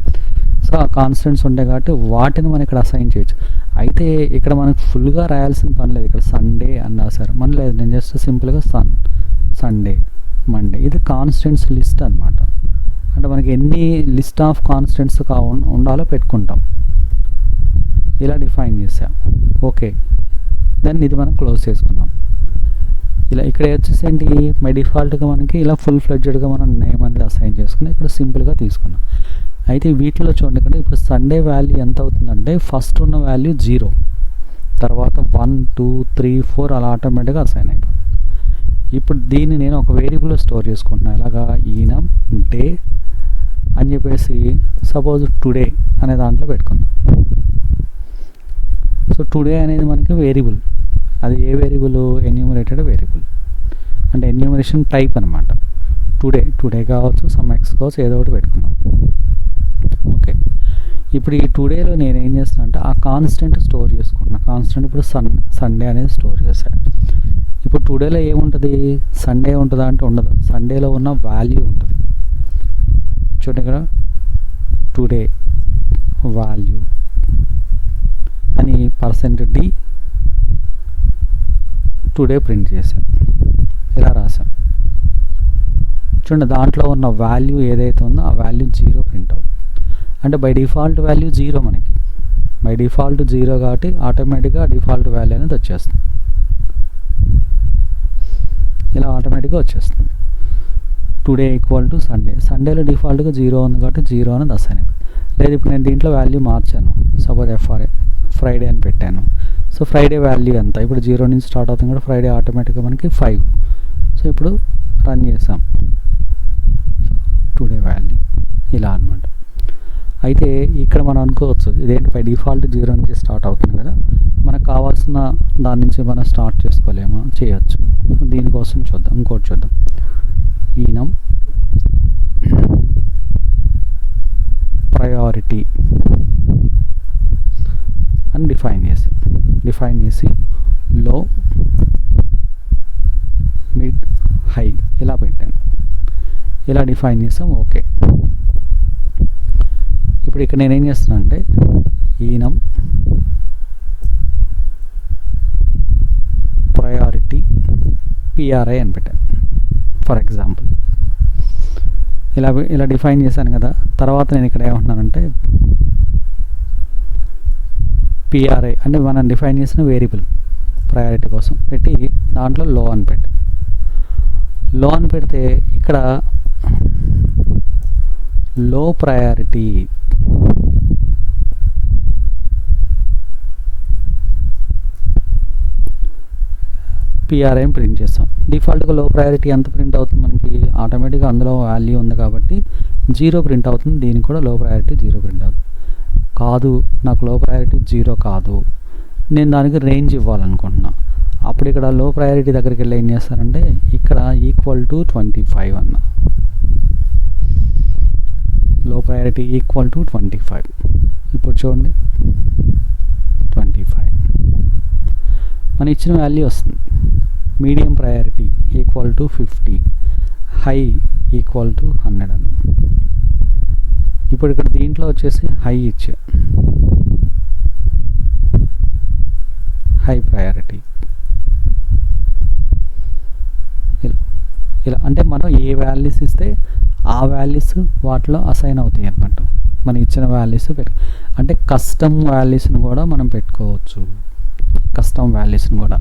Speaker 1: సో ఆ కాన్స్టెంట్స్ ఉంటాయి కాబట్టి వాటిని మనం ఇక్కడ అసైన్ చేయొచ్చు. అయితే ఇక్కడ మనకు ఫుల్గా రాయాల్సిన పని లేదు, ఇక్కడ సండే అని రాశారు, మన లేదు, నేను జస్ట్ సింపుల్గా సండే మండే, ఇది కాన్స్టెంట్స్ లిస్ట్ అనమాట. అంటే మనకి ఎన్ని లిస్ట్ ఆఫ్ కాన్స్టెంట్స్ ఉండాలో పెట్టుకుంటాం, ఇలా డిఫైన్ చేసాం. ఓకే, దెన్ ఇది మనం క్లోజ్ చేసుకున్నాం. ఇలా ఇక్కడ వచ్చేసి ఏంటి, బై డిఫాల్ట్గా మనకి ఇలా ఫుల్ ఫ్లెడ్జెడ్గా మనం నేమ్ అనేది అసైన్ చేసుకుని ఇక్కడ సింపుల్గా తీసుకున్నాం. అయితే వీటిలో చూడండి, ఇక్కడ ఇప్పుడు సండే వాల్యూ ఎంత అవుతుందంటే ఫస్ట్ ఉన్న వాల్యూ 0, తర్వాత 1 2 3 4 అలా ఆటోమేటిక్గా అసైన్ అయిపోతుంది. ఇప్పుడు దీన్ని నేను ఒక వేరియబుల్లో స్టోర్ చేసుకుంటున్నాను, ఎలాగా ఈనం డే అని చెప్పేసి సపోజ్ టుడే అనే దాంట్లో పెట్టుకున్నాం. సో టుడే అనేది మనకి వేరియబుల్, అది ఏ వేరియబుల్, ఎన్యూమరేటెడ్ వేరియబుల్, అంటే ఎన్యూమరేషన్ టైప్ అనమాట. టుడే కావచ్చు, సమ్ ఎక్స్ కావచ్చు, ఏదో ఒకటి పెట్టుకున్నాం. ఓకే, ఇప్పుడు ఈ టుడేలో నేను ఏం చేస్తాను అంటే ఆ కాన్స్టెంట్ స్టోర్ చేసుకుంటున్నా. కాన్స్టెంట్ ఇప్పుడు సండే అనేది స్టోర్ చేశాను. ఇప్పుడు టుడేలో ఏముంటుంది, సండే ఉంటుందా అంటే ఉండదు, సండేలో ఉన్న వాల్యూ ఉంటుంది. చూడండి ఇక్కడ టుడే వాల్యూ అని %d టుడే ప్రింట్ చేసాం, ఇలా రాసాం. చూడండి దాంట్లో ఉన్న వాల్యూ ఏదైతే ఉందో ఆ వాల్యూ 0 ప్రింట్ అవుతుంది. అంటే బై డిఫాల్ట్ వాల్యూ 0, మనకి బై డిఫాల్ట్ 0 కాబట్టి ఆటోమేటిక్గా డిఫాల్ట్ వాల్యూ అనేది వచ్చేస్తుంది, ఇలా ఆటోమేటిక్గా వచ్చేస్తుంది. టుడే ఈక్వల్ టు సండే, సండేలో డిఫాల్ట్గా 0 ఉంది కాబట్టి 0 అనేది అసైన్ అయిపోయింది. లేదు ఇప్పుడు నేను దీంట్లో వాల్యూ మార్చాను, సపోజ్ ఫ్రైడే అని పెట్టాను. సో ఫ్రైడే వాల్యూ ఎంత, ఇప్పుడు 0 నుంచి స్టార్ట్ అవుతుంది కూడా ఫ్రైడే ఆటోమేటిక్గా మనకి 5. సో ఇప్పుడు రన్ చేసాం, టుడే వాల్యూ ఇలా అనమాట. అయితే ఇక్కడ మనం అనుకోవచ్చు ఇదేంటి బై డిఫాల్ట్ 0 నుంచి స్టార్ట్ అవుతుంది కదా, మనకు కావాల్సిన దాని నుంచి మనం స్టార్ట్ చేసుకోలేమో, చేయొచ్చు. దీనికోసం చూద్దాం, ఇంకోటి చూద్దాం. ఈనం ప్రయారిటీ అని డిఫైన్ చేసి లో మిడ్ హై ఇలా పెట్టాను, ఇలా డిఫైన్ చేసాం. ఓకే, ఇప్పుడు ఇక్కడ నేనేం చేస్తున్నా అంటే ఈనం ప్రయారిటీ PRI అని పెట్టాను ఫర్ ఎగ్జాంపుల్. ఇలా డిఫైన్ చేశాను కదా. తర్వాత నేను ఇక్కడ ఏమంటున్నానంటే PRI అంటే మనం డిఫైన్ చేసిన వేరియబుల్ ప్రయారిటీ కోసం పెట్టి దాంట్లో లో అని పెట్టాను. లో అని పెడితే ఇక్కడ లో ప్రయారిటీ PRI ప్రింట్ చేస్తాం. డిఫాల్ట్గా లో ప్రయారిటీ ఎంత ప్రింట్ అవుతుంది మనకి, ఆటోమేటిక్గా అందులో వాల్యూ ఉంది కాబట్టి 0 ప్రింట్ అవుతుంది. దీనికి కూడా లో ప్రయారిటీ 0 ప్రింట్ అవుతుంది. కాదు నాకు లో ప్రయారిటీ 0 కాదు, నేను దానికి రేంజ్ ఇవ్వాలనుకుంటున్నా. అప్పుడు ఇక్కడ లో ప్రయారిటీ దగ్గరికి వెళ్ళి ఏం చేస్తారంటే ఇక్కడ ఈక్వల్ టు 25 అన్న, లో ప్రయారిటీ ఈక్వల్ టు 25. ఇప్పుడు చూడండి 25 మన ఇచ్చిన వాల్యూ వస్తుంది. Medium priority equal to 50, high equal to 100 అన్న. ఇప్పుడు ఇక్కడ దీంట్లో వచ్చేసి హై ఇచ్చే, హై ప్రయారిటీ ఇలా అంటే మనం ఏ వాల్యూస్ ఇస్తే ఆ వాల్యూస్ వాటిలో అసైన్ అవుతాయి అన్నమాట. మనం ఇచ్చిన వాల్యూస్ అంటే కస్టమ్ వాల్యూస్ని కూడా మనం పెట్టుకోవచ్చు. కస్టమ్ వాల్యూస్ని కూడా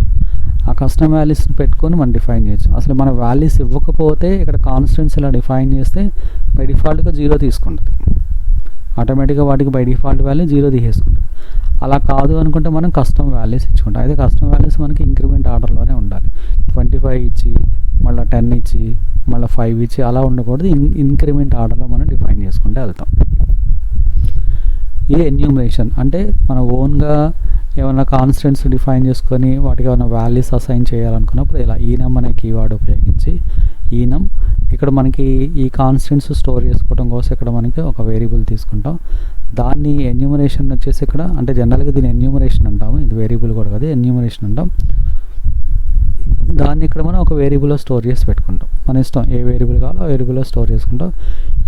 Speaker 1: ఆ కస్టమ్ వాల్యూస్ని పెట్టుకొని మనం డిఫైన్ చేయొచ్చు. అసలు మన వాల్యూస్ ఇవ్వకపోతే ఇక్కడ కాన్స్టెంట్స్ ఇలా డిఫైన్ చేస్తే బై డిఫాల్ట్గా 0 తీసుకుంటుంది. ఆటోమేటిక్గా వాటికి బై డిఫాల్ట్ వాల్యూ 0 తీసేసుకుంటుంది. అలా కాదు అనుకుంటే మనం కస్టమ్ వాల్యూస్ ఇచ్చుకుంటాం. అయితే కస్టమ్ వాల్యూస్ మనకి ఇంక్రిమెంట్ ఆర్డర్లోనే ఉండాలి. 25 ఇచ్చి మళ్ళీ 10 ఇచ్చి మళ్ళీ 5 ఇచ్చి అలా ఉండకూడదు. ఇంక్రిమెంట్ ఆర్డర్లో మనం డిఫైన్ చేసుకుంటే వెళ్తాం. ఇది ఎన్యూమరేషన్. అంటే మన ఓన్గా ఏమైనా కాన్స్టెంట్స్ డిఫైన్ చేసుకొని వాటికి ఏమైనా వాల్యూస్ అసైన్ చేయాలనుకున్నప్పుడు ఇలా ఈనం అనే కీవర్డ్ ఉపయోగించి ఈనం ఇక్కడ మనకి ఈ కాన్స్టెంట్స్ స్టోర్ చేసుకోవడం కోసం ఇక్కడ మనకి ఒక వేరియబుల్ తీసుకుంటాం. దాన్ని ఎన్యూమరేషన్ వచ్చేసి ఇక్కడ అంటే జనరల్గా దీన్ని ఎన్యూమరేషన్ అంటాము. ఇది వేరియబుల్ కూడా కాదు, ఎన్యూమరేషన్ అంటాం. దాన్ని ఇక్కడ మనం ఒక వేరియబుల్లో స్టోర్ చేసి పెట్టుకుంటాం. మన ఇష్టం ఏ వేరియబుల్ కావాలో ఆ వేరియబుల్లో స్టోర్ చేసుకుంటాం.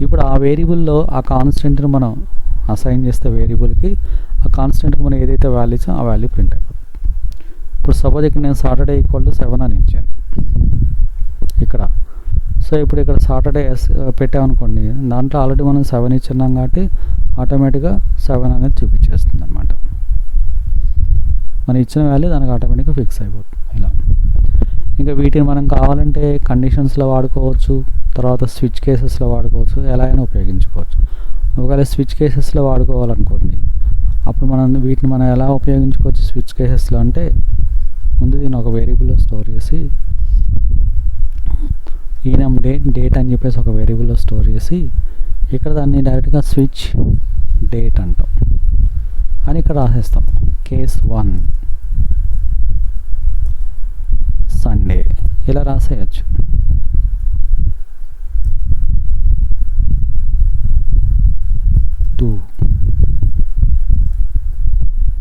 Speaker 1: ఇప్పుడు ఆ వేరియబుల్లో ఆ కాన్స్టెంట్ని మనం అసైన్ చేస్తే వేరియబుల్కి ఆ కాన్స్టెంట్కి మనం ఏదైతే వాల్యూ ఇచ్చామో ఆ వాల్యూ ప్రింట్ అయిపోతుంది. ఇప్పుడు సపోజ్ ఇక్కడ నేను సాటర్డే ఈక్వల్ టు 7 అని ఇచ్చాను ఇక్కడ. సో ఇప్పుడు ఇక్కడ సాటర్డే పెట్టామనుకోండి, దాంట్లో ఆల్రెడీ మనం 7 ఇచ్చున్నాం కాబట్టి ఆటోమేటిక్గా 7 అనేది చూపించేస్తుంది అనమాట. మనం ఇచ్చిన వాల్యూ దానికి ఆటోమేటిక్గా ఫిక్స్ అయిపోతుంది ఇలా. ఇంకా వీటిని మనం కావాలంటే కండిషన్స్లో వాడుకోవచ్చు, తర్వాత స్విచ్ కేసెస్లో వాడుకోవచ్చు, ఎలా అయినా ఉపయోగించుకోవచ్చు. ఒకవేళ స్విచ్ కేసెస్లో వాడుకోవాలనుకోండి, అప్పుడు వీటిని మనం ఎలా ఉపయోగించుకోవచ్చు స్విచ్ కేసెస్లో అంటే, ముందు దీన్ని ఒక వేరియబుల్లో స్టోర్ చేసి ఈనం డేట్ అని చెప్పేసి ఒక వేరియబుల్లో స్టోర్ చేసి ఇక్కడ దాన్ని డైరెక్ట్గా స్విచ్ డేట్ అంటాం అని ఇక్కడ రాసేస్తాం. కేస్ 1 సండే ఇలా రాసేయచ్చు.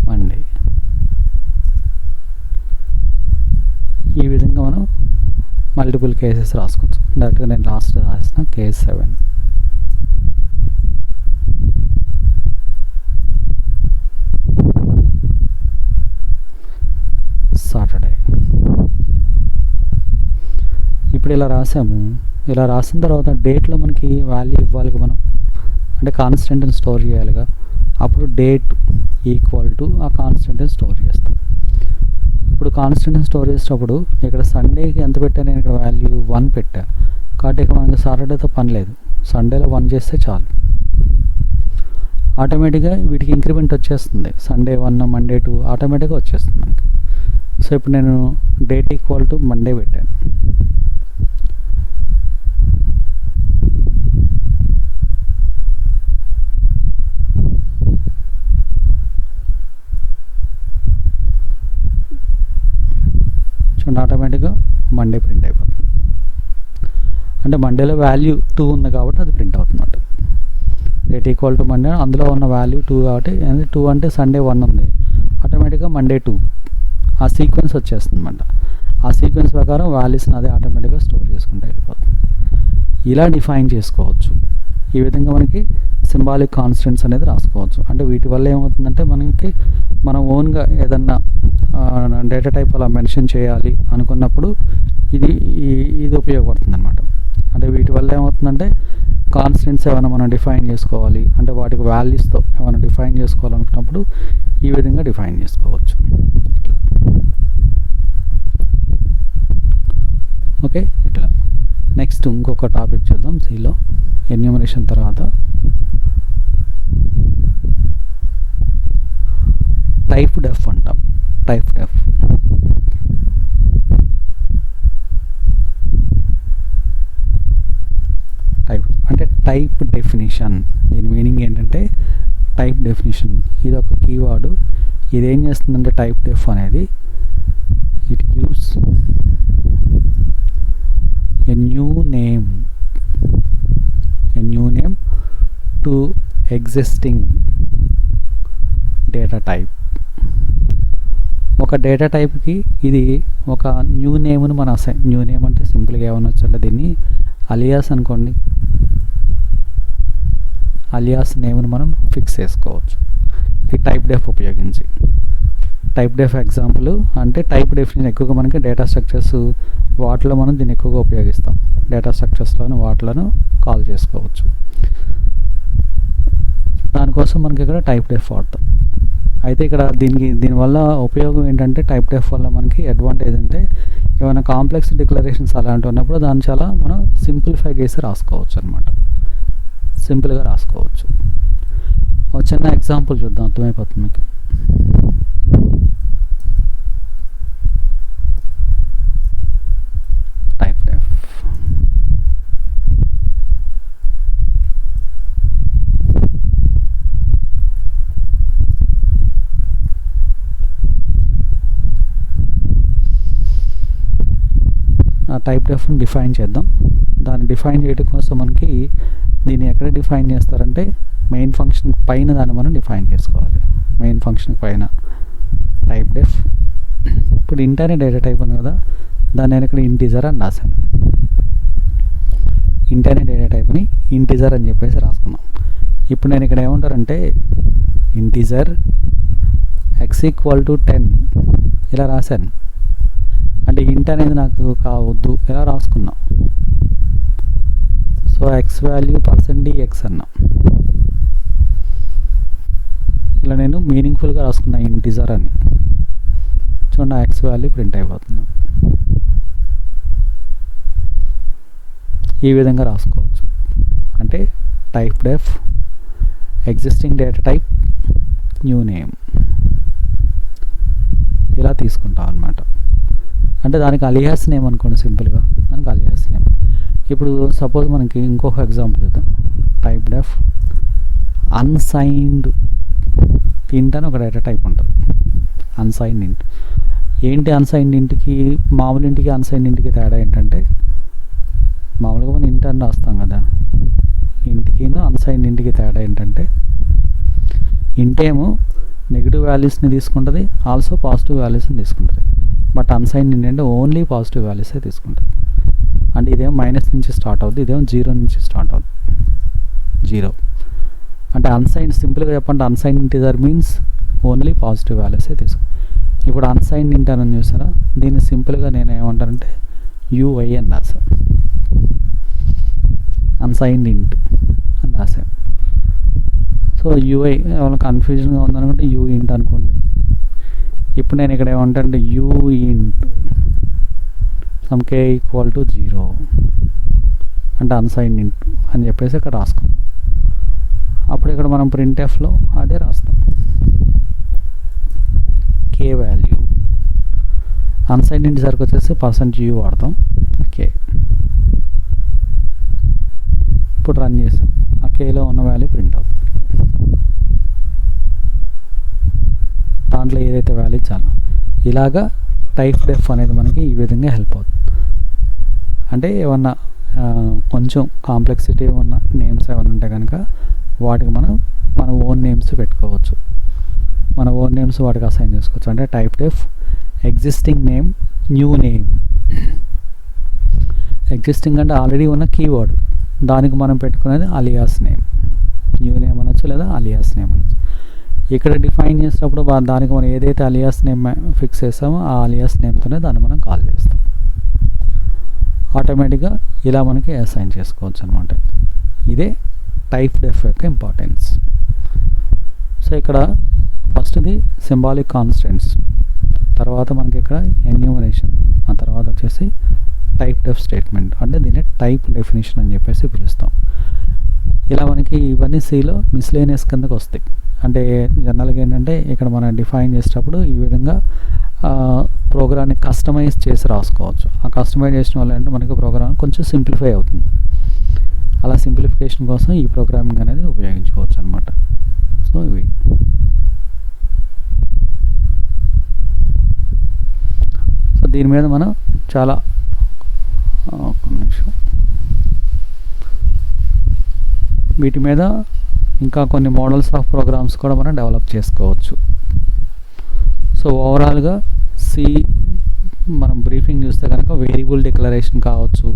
Speaker 1: మండే. ఈ విధంగా మనం మల్టిపుల్ కేసెస్ రాసుకోవచ్చు. డైరెక్ట్గా నేను లాస్ట్ రాసిన కేస్ 7. సాటర్డే. ఇప్పుడు ఇలా రాసాము. ఇలా రాసిన తర్వాత డేట్లో మనకి వాల్యూ ఇవ్వాలిగా మనం, అంటే కాన్స్టెంట్ని స్టోర్ చేయాలిగా. అప్పుడు డేట్ ఈక్వల్ టు ఆ కాన్స్టెంట్ని స్టోర్ చేస్తాం. ఇప్పుడు కాన్స్టెంట్ని స్టోర్ చేసేటప్పుడు ఇక్కడ సండేకి ఎంత పెట్టాను నేను, ఇక్కడ వాల్యూ 1 పెట్టా కాబట్టి ఇక్కడ మనకి సాటర్డేతో పని లేదు. సండేలో 1 చేస్తే చాలు, ఆటోమేటిక్గా వీటికి ఇంక్రిమెంట్ వచ్చేస్తుంది. సండే 1 మండే 2 ఆటోమేటిక్గా వచ్చేస్తుంది మనకి. సో ఇప్పుడు నేను డేట్ ఈక్వల్ టు మండే పెట్టాను. చూడండి ఆటోమేటిక్గా మండే ప్రింట్ అయిపోతుంది. అంటే మండేలో వాల్యూ 2 ఉంది కాబట్టి అది ప్రింట్ అవుతుంది. డేట్ ఈక్వల్ టు మండే, అందులో ఉన్న వాల్యూ 2 కాబట్టి 2 అంటే సండే 1 ఉంది, ఆటోమేటిక్గా మండే 2 ఆ సీక్వెన్స్ వచ్చేస్తుంది అన్నమాట. ఆ సీక్వెన్స్ ప్రకారం వాల్యూస్ని అదే ఆటోమేటిక్గా స్టోర్ చేసుకుంటూ వెళ్ళిపోతుంది. ఇలా డిఫైన్ చేసుకోవచ్చు. ఈ విధంగా మనకి సింబాలిక్ కాన్స్టెంట్స్ అనేది రాసుకోవచ్చు. అంటే వీటి వల్ల ఏమవుతుందంటే మనకి మనం ఓన్గా ఏదన్నా డేటా టైప్ అలా మెన్షన్ చేయాలి అనుకున్నప్పుడు ఇది ఉపయోగపడుతుంది అనమాట. అంటే వీటి వల్ల ఏమవుతుందంటే కాన్స్టెంట్స్ ఏమైనా మనం డిఫైన్ చేసుకోవాలి అంటే వాటికి వాల్యూస్తో ఏమైనా డిఫైన్ చేసుకోవాలనుకున్నప్పుడు ఈ విధంగా డిఫైన్ చేసుకోవచ్చు. ఓకే, ఇట్లా నెక్స్ట్ ఇంకొక టాపిక్ చూద్దాం. సిలో ఎన్యూమరేషన్ తర్వాత టైప్ డెఫ్ అంటాం. టైప్ డెఫ్ అంటే టైప్ డెఫినిషన్. దీని మీనింగ్ ఏంటంటే టైప్ డెఫినిషన్. ఇది ఒక కీవర్డ్. ఇదేం చేస్తుందంటే టైప్ డెఫ్ అనేది gives a new name to existing data type. ఒక డేటా టైప్కి ఇది ఒక న్యూ నేమ్ను మనం న్యూ నేమ్ అంటే సింపుల్గా ఏమనొచ్చు అంటే దీన్ని అలియాస్ అనుకోండి. అలియాస్ నేమ్ను మనం ఫిక్స్ చేసుకోవచ్చు ఈ టైప్ డెఫ్ ఉపయోగించి. టైప్ డెఫ్ ఎగ్జాంపుల్ అంటే టైప్ డెఫినేషన్ ఎక్కువగా మనకి డేటా స్ట్రక్చర్స్ వాటిలో మనం దీన్ని ఎక్కువగా ఉపయోగిస్తాం. డేటా స్ట్రక్చర్స్లోని వాటిలను కాల్ చేసుకోవచ్చు. దానికోసం మనకి ఇక్కడ టైప్ డెఫ్ వాడతాం. అయితే ఇక్కడ దీనివల్ల ఉపయోగం ఏంటంటే టైప్ డెఫ్ వల్ల మనకి అడ్వాంటేజ్ అంటే ఏమైనా కాంప్లెక్స్ డిక్లరేషన్స్ అలాంటివి ఉన్నప్పుడు దాన్ని చాలా మనం సింప్లిఫై చేసి రాసుకోవచ్చు అనమాట. సింపుల్గా రాసుకోవచ్చు. ఒక చిన్న ఎగ్జాంపుల్ చూద్దాం, అర్థమైపోతుంది మీకు. టైప్ డెఫ్ టైప్ డెఫ్ని డిఫైన్ చేద్దాం. దాన్ని డిఫైన్ చేయడం కోసం మనకి దీన్ని ఎక్కడ డిఫైన్ చేస్తారంటే మెయిన్ ఫంక్షన్ పైన దాన్ని మనం డిఫైన్ చేసుకోవాలి. మెయిన్ ఫంక్షన్ పైన టైప్ డెఫ్. ఇప్పుడు ఇంట్ అనే డేటా టైప్ ఉంది కదా, దాన్ని నేను ఇక్కడ ఇంటీజర్ అని రాశాను. ఇంట్ అనే డేటా టైప్ని ఇంటీజర్ అని చెప్పేసి రాసుకున్నాం. ఇప్పుడు నేను ఇక్కడ ఏమంటారంటే ఇంటీజర్ x = 10 ఇలా రాశాను. అంటే ఇంట్ అనేది నాకు కావద్దు, ఇలా రాసుకున్నాం. సో x వాల్యూ %dx అన్నా. ఇలా నేను మీనింగ్ఫుల్గా రాసుకున్నా ఇంటీజర్ అని. చూడండి x వాల్యూ ప్రింట్ అయిపోతుంది. ఈ విధంగా రాసుకోవచ్చు. అంటే typedef existing data type new name ఇలా తీసుకుంటాం అన్నమాట. అంటే దానికి అలియాస్ నేమ్ అనుకోండి, సింపుల్గా దానికి అలియాస్ నేమ్. ఇప్పుడు సపోజ్ మనకి ఇంకొక ఎగ్జాంపుల్ చూద్దాం. టైప్ డెఫ్ అన్సైన్డ్ ఇంట్ అని ఒక డేటా టైప్ ఉంటుంది. అన్సైన్డ్ ఇంట్ ఏంటి? అన్సైన్డ్ ఇంట్కి మామూలు ఇంటికి అన్సైన్డ్ ఇంటికి తేడా ఏంటంటే, మామూలుగా మనం ఇంట్ అని రాస్తాం కదా, ఇంటికి అన్సైన్డ్ ఇంటికి తేడా ఏంటంటే ఇంటేమో నెగిటివ్ వాల్యూస్ని తీసుకుంటుంది, ఆల్సో పాజిటివ్ వాల్యూస్ని తీసుకుంటుంది. బట్ అన్సైన్డ్ ఇంట్ అంటే ఓన్లీ పాజిటివ్ వాల్యూసే తీసుకుంటుంది. అంటే ఇదేమో మైనస్ నుంచి స్టార్ట్ అవుతుంది, ఇదేమో 0 నుంచి స్టార్ట్ అవుతుంది. 0 అంటే అన్సైన్డ్, సింపుల్గా చెప్పండి unsigned integer means only positive వాల్యూసే తీసుకుంటాం. ఇప్పుడు అన్సైన్డ్ ఇంట్ అని చూసారా, దీన్ని సింపుల్గా నేను ఏమంటానంటే ui అని రాసాను. అన్సైన్డ్ ఇంట్ అని రాసాను. సో ui ఏమైనా కన్ఫ్యూజన్గా ఉందనుకుంటే యూ ఇంట్ అనుకోండి. ఇప్పుడు నేను ఇక్కడ ఏమంటే యూ ఇంట్ సమ్ k = 0 అంటే అన్సైన్డ్ ఇంట్ అని చెప్పేసి ఇక్కడ రాసుకున్నాం. అప్పుడు ఇక్కడ మనం ప్రింట్ఎఫ్లో అదే రాస్తాం. k వాల్యూ అన్సైన్డ్ ఇంట్ సరికి వచ్చేసి %u వాడతాం. k ఇప్పుడు రన్ చేసాం, ఆ కేలో ఉన్న వాల్యూ ప్రింట్ అవుతుంది. దాంట్లో ఏదైతే వాల్యూ ఇచ్చానో ఇలాగా టైప్ డెఫ్ అనేది మనకి ఈ విధంగా హెల్ప్ అవుతుంది. అంటే ఏమన్నా కొంచెం కాంప్లెక్సిటీ ఉన్న నేమ్స్ ఏమైనా ఉంటే కనుక వాటికి మన ఓన్ నేమ్స్ పెట్టుకోవచ్చు. మన ఓన్ నేమ్స్ వాటికి అసైన్ చేసుకోవచ్చు. అంటే typedef existing name new name. Existing అంటే ఆల్రెడీ ఉన్న కీవర్డ్, దానికి మనం పెట్టుకునేది అలియాస్ నేమ్. న్యూ నేమ్ అనొచ్చు లేదా అలియాస్ నేమ్ అనొచ్చు. ఇక్కడ డిఫైన్ చేసినప్పుడు దానికి మనం ఏదైతే అలియాస్ నేమ్ ఫిక్స్ చేస్తామో ఆ అలియాస్ నేమ్తోనే దాన్ని మనం కాల్ చేస్తాం. ఆటోమేటిక్గా ఇలా మనకి అసైన్ చేసుకోవచ్చు అనమాట. ఇదే టైప్ డెఫ్ యొక్క ఇంపార్టెన్స్. సో ఇక్కడ ఫస్ట్ది సింబాలిక్ కాన్స్టెంట్స్, తర్వాత మనకి ఇక్కడ ఎన్యూమరేషన్, ఆ తర్వాత వచ్చేసి టైప్ డెఫ్ స్టేట్మెంట్. అంటే దీన్ని టైప్ డెఫినేషన్ అని చెప్పేసి పిలుస్తాం. ఇలా మనకి ఇవన్నీ సిలో మిస్లేనియస్ కిందకు వస్తాయి. అంటే జనరల్గా ఏంటంటే ఇక్కడ మనం డిఫైన్ చేసేటప్పుడు ఈ విధంగా ప్రోగ్రామ్ని కస్టమైజ్ చేసి రాసుకోవచ్చు. ఆ కస్టమైజేషన్ వల్ల అంటే మనకి ప్రోగ్రామ్ కొంచెం సింప్లిఫై అవుతుంది. అలా సింప్లిఫికేషన్ కోసం ఈ ప్రోగ్రామింగ్ అనేది ఉపయోగించుకోవచ్చు అనమాట. సో ఇవి సో దీని మీద మనం చాలా ఒక్క నిమిషం వీటి మీద ఇంకా కొన్ని మోడల్స్ ఆఫ్ ప్రోగ్రామ్స్ కూడా మనం డెవలప్ చేసుకోవచ్చు. సో ఓవరాల్గా మనం బ్రీఫింగ్ చూస్తే కనుక వేరియబుల్ డిక్లరేషన్ కావచ్చు,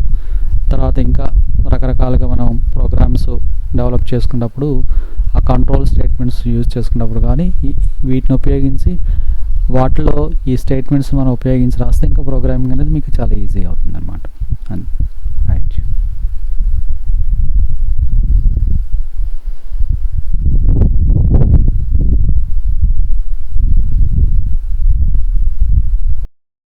Speaker 1: తర్వాత ఇంకా రకరకాలుగా మనం ప్రోగ్రామ్స్ డెవలప్ చేసుకున్నప్పుడు ఆ కంట్రోల్ స్టేట్మెంట్స్ యూజ్ చేసుకున్నప్పుడు కానీ వీటిని ఉపయోగించి వాటిలో ఈ స్టేట్మెంట్స్ మనం ఉపయోగించి రాస్తే ఇంకా ప్రోగ్రామింగ్ అనేది మీకు చాలా ఈజీ అవుతుంది అన్నమాట.